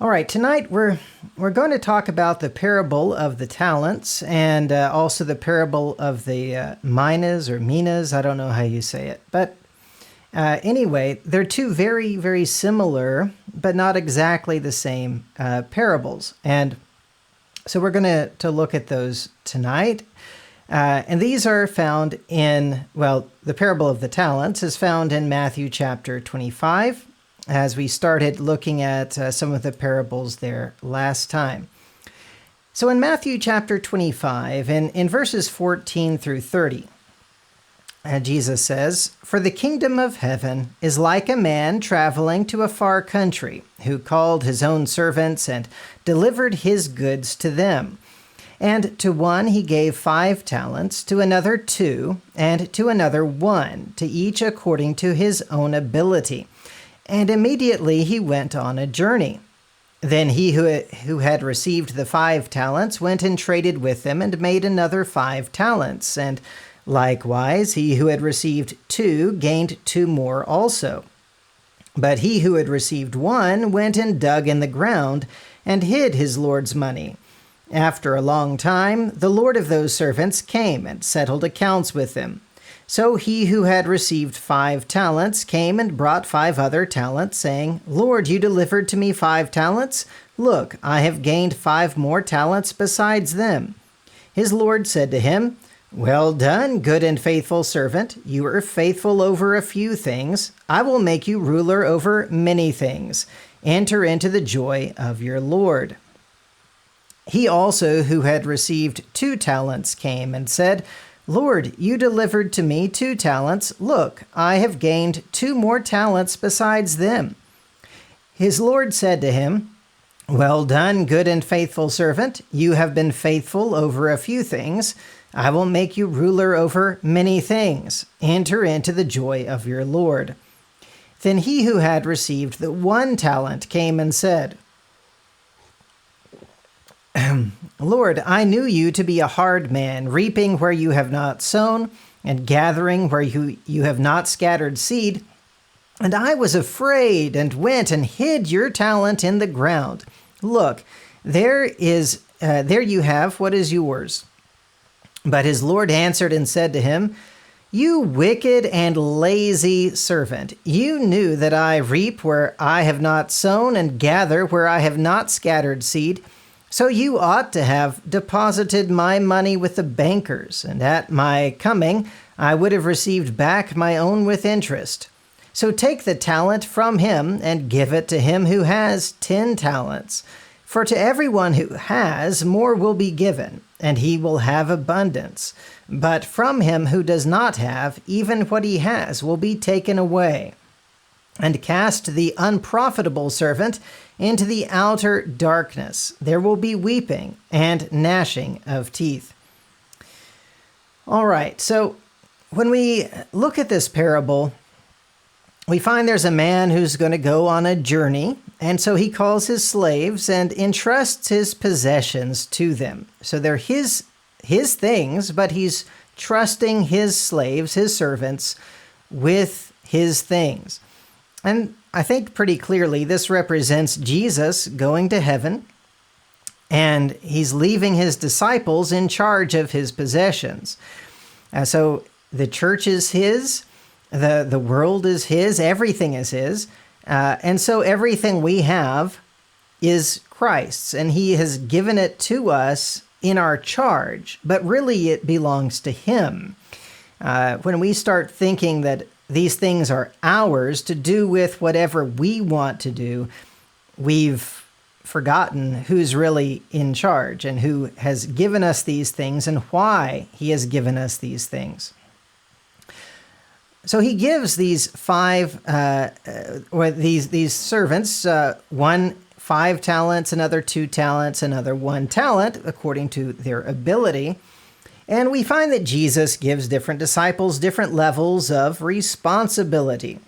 All right, tonight we're going to talk about the parable of the talents and also the parable of the Minas or Minas. I don't know how you say it, but anyway, they're two very, very similar, but not exactly the same parables. And so we're going to look at those tonight. And these are found in, the parable of the talents is found in Matthew chapter 25, as we started looking at some of the parables there last time. So in Matthew chapter 25, and in verses 14 through 30, Jesus says, "For the kingdom of heaven is like a man traveling to a far country, who called his own servants and delivered his goods to them. And to one he gave 5 talents, to another 2, and to another 1, to each according to his own ability. And immediately he went on a journey. Then he who had received the 5 talents went and traded with them and made another 5 talents. And likewise he who had received 2 gained 2 more also. But he who had received 1 went and dug in the ground and hid his Lord's money. After a long time, the Lord of those servants came and settled accounts with them. So he who had received 5 talents came and brought 5 other talents, saying, 'Lord, you delivered to me 5 talents. Look, I have gained 5 more talents besides them.' His Lord said to him, 'Well done, good and faithful servant. You are faithful over a few things. I will make you ruler over many things. Enter into the joy of your Lord.' He also, who had received 2 talents, came and said, 'Lord, you delivered to me 2 talents. Look, I have gained 2 more talents besides them.' His Lord said to him, 'Well done, good and faithful servant. You have been faithful over a few things. I will make you ruler over many things. Enter into the joy of your Lord.' Then he who had received the 1 talent came and said, 'Lord, I knew you to be a hard man, reaping where you have not sown, and gathering where you have not scattered seed. And I was afraid, and went and hid your talent in the ground. Look, there you have what is yours.' But his Lord answered and said to him, 'You wicked and lazy servant, you knew that I reap where I have not sown, and gather where I have not scattered seed. So you ought to have deposited my money with the bankers, and at my coming I would have received back my own with interest. So take the talent from him and give it to him who has 10 talents. For to everyone who has, more will be given, and he will have abundance. But from him who does not have, even what he has will be taken away. And cast the unprofitable servant into the outer darkness. There will be weeping and gnashing of teeth.'" All right, so when we look at this parable, we find there's a man who's going to go on a journey, and so he calls his slaves and entrusts his possessions to them. So they're his things, but he's trusting his slaves, his servants, with his things. And I think pretty clearly this represents Jesus going to heaven, and he's leaving his disciples in charge of his possessions. So the church is his, the world is his, everything is his, and so everything we have is Christ's, and he has given it to us in our charge, but really it belongs to him. When we start thinking that these things are ours to do with whatever we want to do, we've forgotten who's really in charge and who has given us these things and why he has given us these things. So he gives these 5, these servants, one 5 talents, another 2 talents, another 1 talent, according to their ability. And we find that Jesus gives different disciples different levels of responsibility.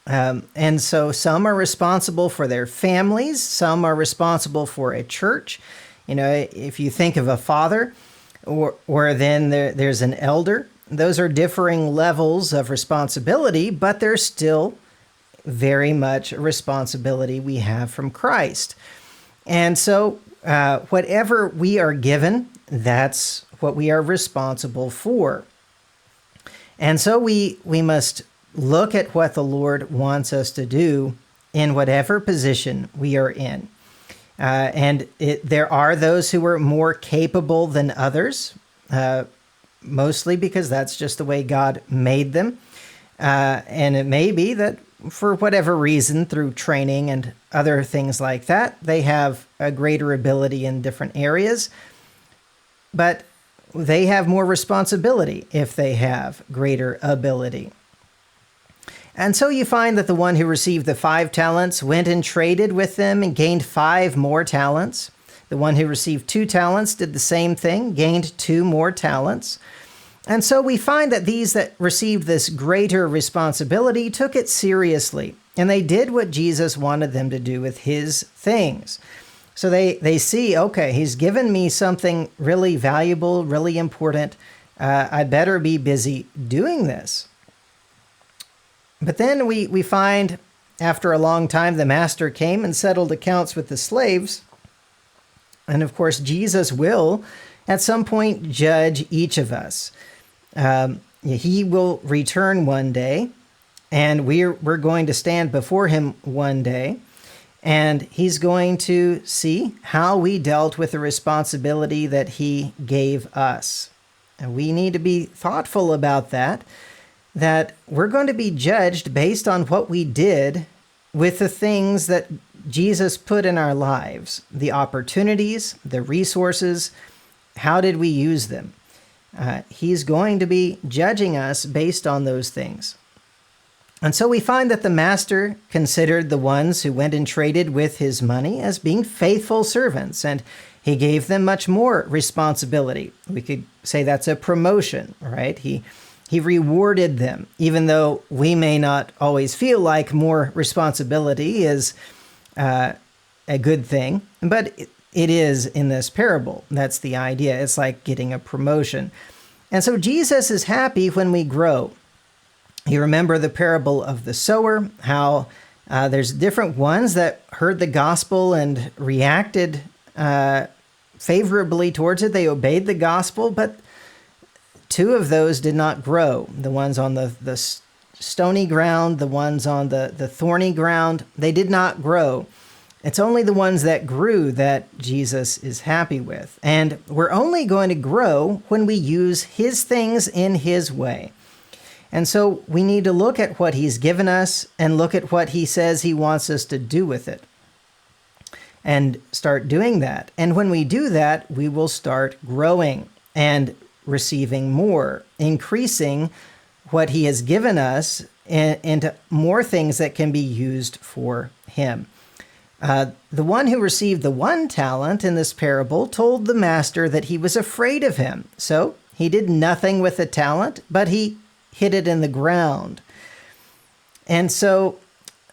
And so some are responsible for their families, some are responsible for a church. You know, if you think of a father, or then there's an elder, those are differing levels of responsibility, but they're still very much a responsibility we have from Christ. And so whatever we are given, that's what we are responsible for. And so we must look at what the Lord wants us to do in whatever position we are in. There are those who are more capable than others, mostly because that's just the way God made them. And it may be that for whatever reason, through training and other things like that, they have a greater ability in different areas. But they have more responsibility if they have greater ability. And so you find that the one who received the 5 talents went and traded with them and gained 5 more talents. The one who received 2 talents did the same thing, gained 2 more talents. And so we find that these that received this greater responsibility took it seriously, and they did what Jesus wanted them to do with his things. So they see, okay, he's given me something really valuable, really important. I better be busy doing this. But then we find after a long time, the master came and settled accounts with the slaves. And of course, Jesus will at some point judge each of us. He will return one day, and we're going to stand before him one day. And he's going to see how we dealt with the responsibility that he gave us. And we need to be thoughtful about that we're going to be judged based on what we did with the things that Jesus put in our lives, the opportunities, the resources. How did we use them? He's going to be judging us based on those things. And so we find that the master considered the ones who went and traded with his money as being faithful servants, and he gave them much more responsibility. We could say that's a promotion, right? He rewarded them, even though we may not always feel like more responsibility is a good thing, but it is in this parable. That's the idea. It's like getting a promotion. And so Jesus is happy when we grow. You remember the parable of the sower, how there's different ones that heard the gospel and reacted favorably towards it. They obeyed the gospel, but 2 of those did not grow. The ones on the stony ground, the ones on the thorny ground, they did not grow. It's only the ones that grew that Jesus is happy with. And we're only going to grow when we use his things in his way. And so we need to look at what he's given us and look at what he says he wants us to do with it and start doing that. And when we do that, we will start growing and receiving more, increasing what he has given us into more things that can be used for him. The one who received the 1 talent in this parable told the master that he was afraid of him. So he did nothing with the talent, but he hid it in the ground. And so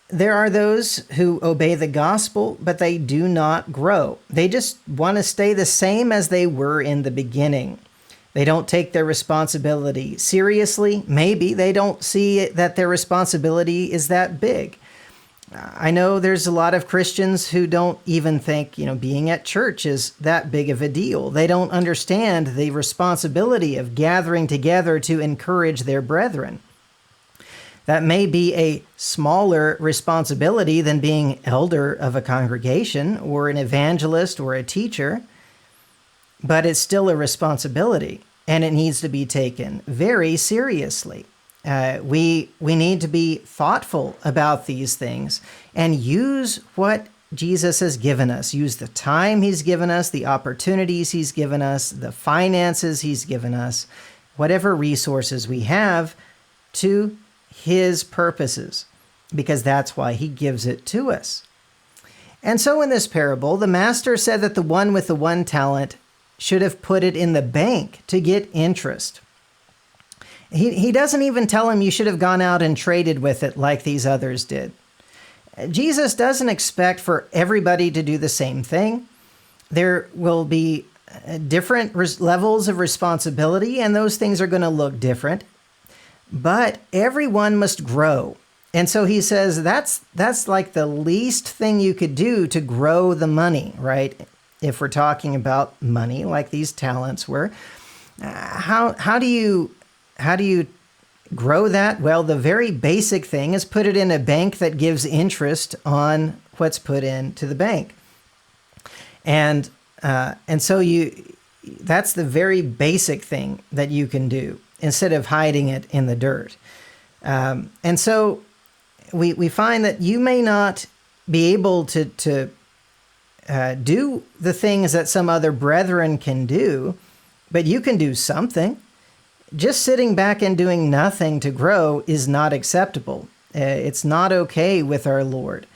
there are those who obey the gospel, but they do not grow. They just want to stay the same as they were in the beginning. They don't take their responsibility seriously. Maybe they don't see that their responsibility is that big. I know there's a lot of Christians who don't even think, being at church is that big of a deal. They don't understand the responsibility of gathering together to encourage their brethren. That may be a smaller responsibility than being elder of a congregation or an evangelist or a teacher, but it's still a responsibility, and it needs to be taken very seriously. We need to be thoughtful about these things and use what Jesus has given us. Use the time he's given us, the opportunities he's given us, the finances he's given us, whatever resources we have to his purposes, because that's why he gives it to us. And so in this parable, the master said that the one with the 1 talent should have put it in the bank to get interest. He doesn't even tell him you should have gone out and traded with it like these others did. Jesus doesn't expect for everybody to do the same thing. There will be different levels of responsibility, and those things are going to look different. But everyone must grow. And so he says that's like the least thing you could do to grow the money, right? If we're talking about money, like these talents were, how do you grow that? Well, the very basic thing is put it in a bank that gives interest on what's put into the bank, and so that's the very basic thing that you can do instead of hiding it in the dirt. And so we find that you may not be able to do the things that some other brethren can do, but you can do something. Just sitting back and doing nothing to grow is not acceptable. It's not okay with our Lord.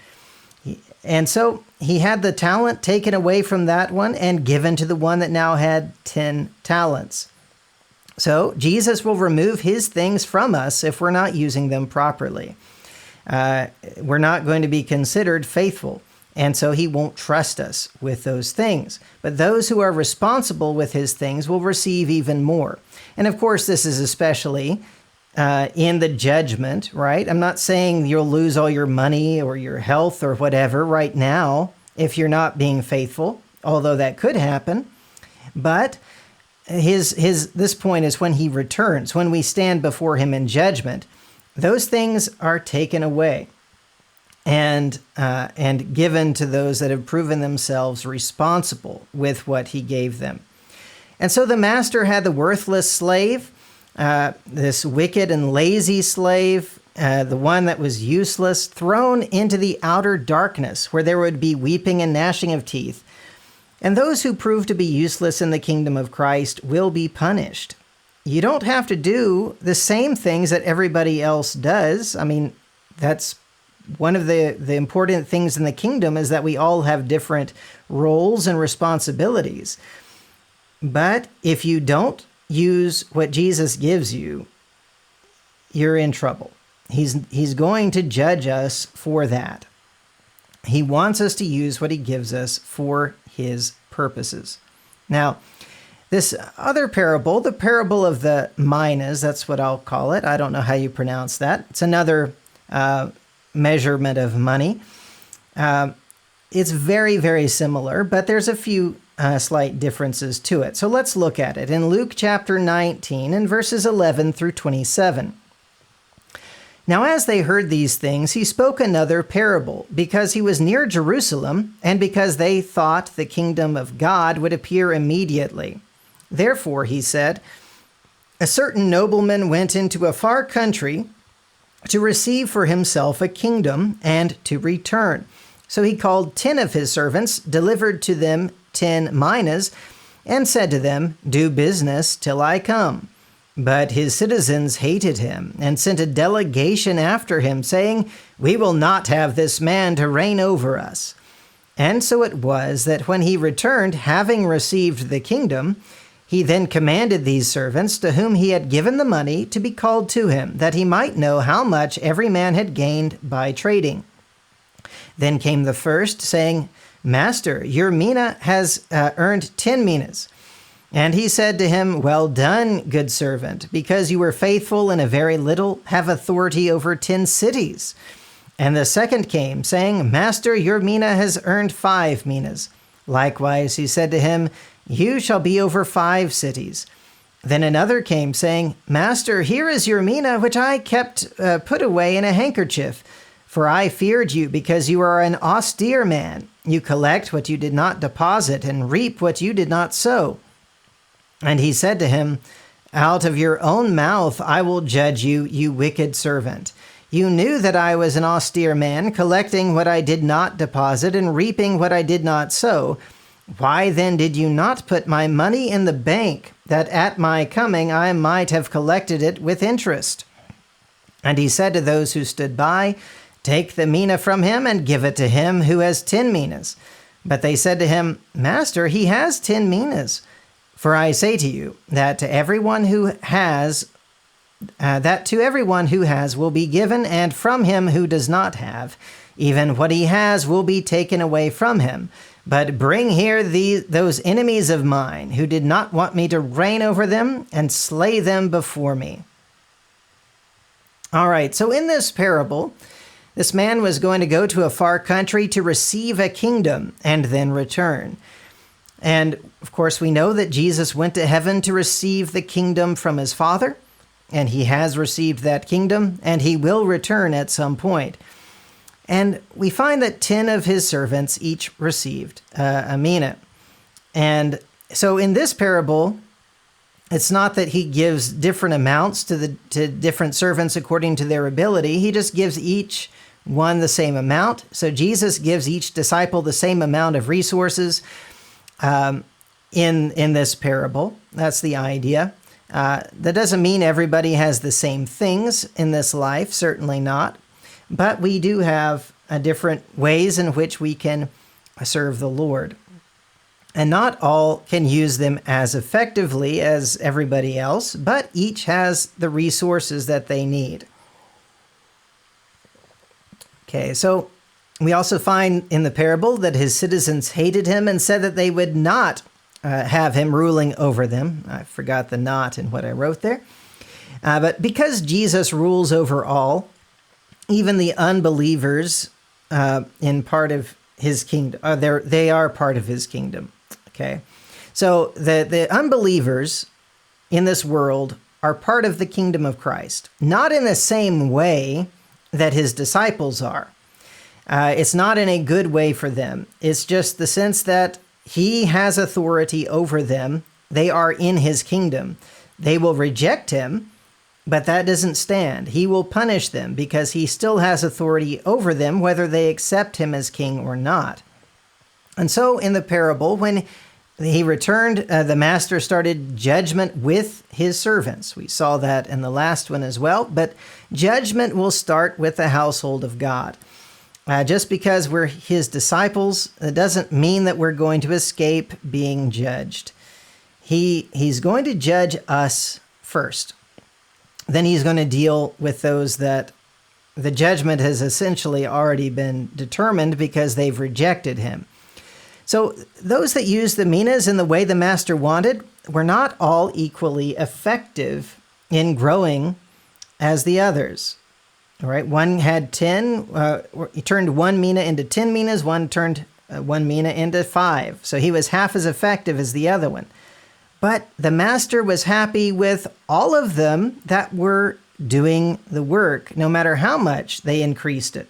And so he had the talent taken away from that one and given to the one that now had 10 talents. So Jesus will remove his things from us if we're not using them properly. We're not going to be considered faithful, and so he won't trust us with those things. But those who are responsible with his things will receive even more. And of course, this is especially in the judgment, right? I'm not saying you'll lose all your money or your health or whatever right now if you're not being faithful, although that could happen. But this point is when he returns, when we stand before him in judgment, those things are taken away and given to those that have proven themselves responsible with what he gave them. And so the master had the worthless slave, this wicked and lazy slave, the one that was useless, thrown into the outer darkness where there would be weeping and gnashing of teeth. And those who prove to be useless in the kingdom of Christ will be punished. You don't have to do the same things that everybody else does. I mean, that's one of the important things in the kingdom is that we all have different roles and responsibilities. But if you don't use what Jesus gives you, you're in trouble. He's going to judge us for that. He wants us to use what he gives us for his purposes. Now, this other parable, the parable of the minas, that's what I'll call it. I don't know how you pronounce that. It's another measurement of money. It's very, very similar, but there's a few slight differences to it. So let's look at it. In Luke chapter 19 and verses 11 through 27. Now as they heard these things, he spoke another parable, because he was near Jerusalem, and because they thought the kingdom of God would appear immediately. Therefore, he said, a certain nobleman went into a far country to receive for himself a kingdom and to return. So he called 10 of his servants, delivered to them 10 minas, and said to them, do business till I come. But his citizens hated him and sent a delegation after him, saying, we will not have this man to reign over us. And so it was that when he returned, having received the kingdom, he then commanded these servants, to whom he had given the money, to be called to him, that he might know how much every man had gained by trading. Then came the first, saying, Master, your mina has earned 10 minas. And he said to him, well done, good servant, because you were faithful in a very little, have authority over 10 cities. And the second came, saying, Master, your mina has earned 5 minas. Likewise, he said to him, you shall be over 5 cities. Then another came, saying, Master, here is your mina, which I kept put away in a handkerchief. For I feared you, because you are an austere man. You collect what you did not deposit, and reap what you did not sow. And he said to him, out of your own mouth I will judge you, you wicked servant. You knew that I was an austere man, collecting what I did not deposit and reaping what I did not sow. Why then did you not put my money in the bank, that at my coming I might have collected it with interest? And he said to those who stood by, take the mina from him and give it to him who has 10 minas. But they said to him, Master, he has 10 minas. For I say to you that to everyone who has, will be given, and from him who does not have, even what he has will be taken away from him. But bring here those enemies of mine, who did not want me to reign over them, and slay them before me. All right, so in this parable, this man was going to go to a far country to receive a kingdom and then return. And of course, we know that Jesus went to heaven to receive the kingdom from his Father, and he has received that kingdom, and he will return at some point. And we find that 10 of his servants each received a mina. And so in this parable, it's not that he gives different amounts to different servants according to their ability. He just gives each one the same amount. So Jesus gives each disciple the same amount of resources in this parable. That's the idea. That doesn't mean everybody has the same things in this life, certainly not. But we do have different ways in which we can serve the Lord. And not all can use them as effectively as everybody else, but each has the resources that they need. Okay, so we also find in the parable that his citizens hated him and said that they would not have him ruling over them. I forgot the not in what I wrote there. But because Jesus rules over all, even the unbelievers in part of his kingdom, they are part of his kingdom. Okay, so the unbelievers in this world are part of the kingdom of Christ, not in the same way that his disciples are. It's not in a good way for them. It's just the sense that he has authority over them. They are in his kingdom. They will reject him, but that doesn't stand. He will punish them because he still has authority over them, whether they accept him as king or not. And so in the parable, when he returned, the master started judgment with his servants. We saw that in the last one as well, but judgment will start with the household of God. Just because we're his disciples, it doesn't mean that we're going to escape being judged. He's going to judge us first. Then he's going to deal with those that the judgment has essentially already been determined because they've rejected him. So those that used the minas in the way the master wanted were not all equally effective in growing as the others. All right, one had 10, he turned 1 mina into 10 minas, one turned 1 mina into 5. So he was half as effective as the other one. But the master was happy with all of them that were doing the work, no matter how much they increased it.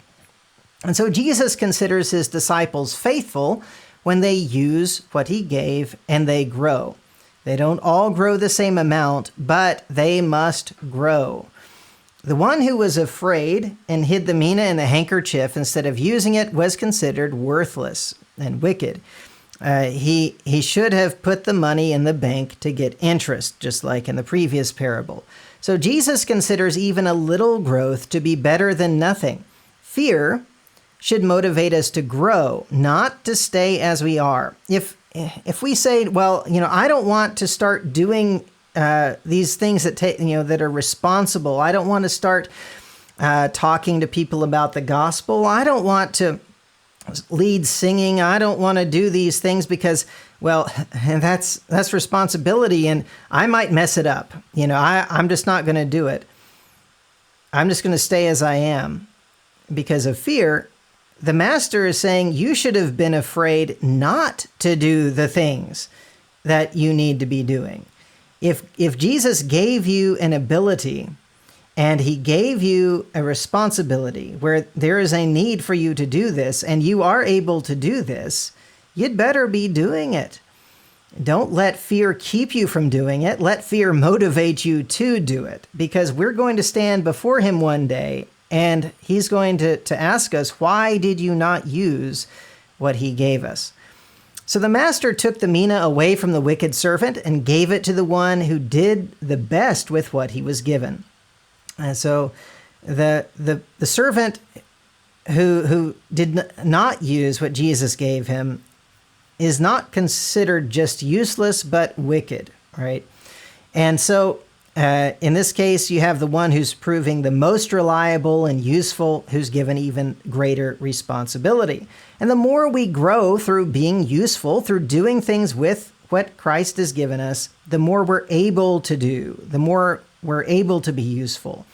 And so Jesus considers his disciples faithful when they use what he gave and they grow. They don't all grow the same amount, but they must grow. The one who was afraid and hid the mina in a handkerchief instead of using it was considered worthless and wicked. He should have put the money in the bank to get interest, just like in the previous parable. So Jesus considers even a little growth to be better than nothing. Fear should motivate us to grow, not to stay as we are. If we say, well, I don't want to start doing these things that are responsible. I don't want to start talking to people about the gospel. I don't want to lead singing. I don't want to do these things because, well, that's responsibility, and I might mess it up. I'm just not going to do it. I'm just going to stay as I am because of fear. The master is saying you should have been afraid not to do the things that you need to be doing. If Jesus gave you an ability and he gave you a responsibility where there is a need for you to do this and you are able to do this, you'd better be doing it. Don't let fear keep you from doing it. Let fear motivate you to do it, because we're going to stand before him one day and he's going to ask us, why did you not use what he gave us? So the master took the mina away from the wicked servant and gave it to the one who did the best with what he was given. And so the servant who did not use what Jesus gave him is not considered just useless, but wicked, right? And so in this case, you have the one who's proving the most reliable and useful, who's given even greater responsibility. And the more we grow through being useful, through doing things with what Christ has given us, the more we're able to do, the more we're able to be useful.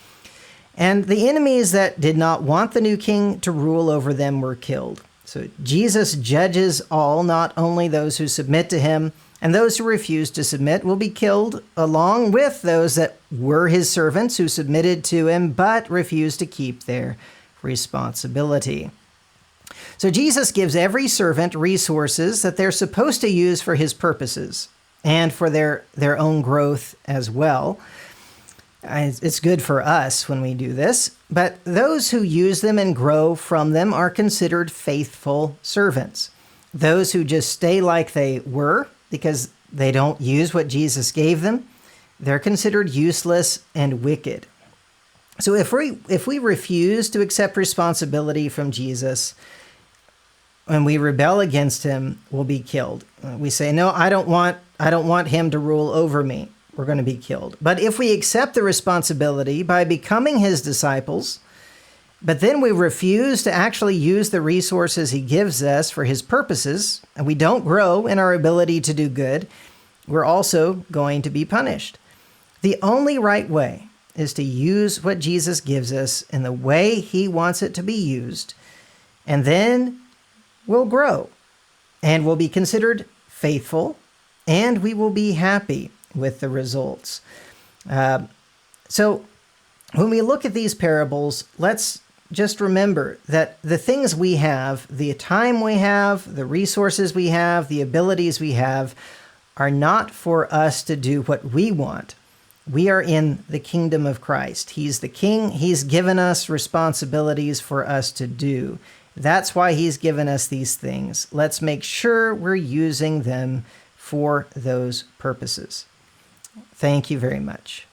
And the enemies that did not want the new king to rule over them were killed. So Jesus judges all, not only those who submit to him, and those who refuse to submit will be killed, along with those that were his servants who submitted to him but refused to keep their responsibility. So Jesus gives every servant resources that they're supposed to use for his purposes and for their own growth as well. It's good for us when we do this, but those who use them and grow from them are considered faithful servants. Those who just stay like they were because they don't use what Jesus gave them, they're considered useless and wicked. So if we refuse to accept responsibility from Jesus and we rebel against him, we'll be killed. We say, no, I don't want him to rule over me. We're going to be killed. But if we accept the responsibility by becoming his disciples, but then we refuse to actually use the resources he gives us for his purposes, and we don't grow in our ability to do good, we're also going to be punished. The only right way is to use what Jesus gives us in the way he wants it to be used, and then we'll grow, and we'll be considered faithful, and we will be happy with the results. So when we look at these parables, let's just remember that the things we have, the time we have, the resources we have, the abilities we have, are not for us to do what we want. We are in the kingdom of Christ. He's the king. He's given us responsibilities for us to do. That's why he's given us these things. Let's make sure we're using them for those purposes. Thank you very much.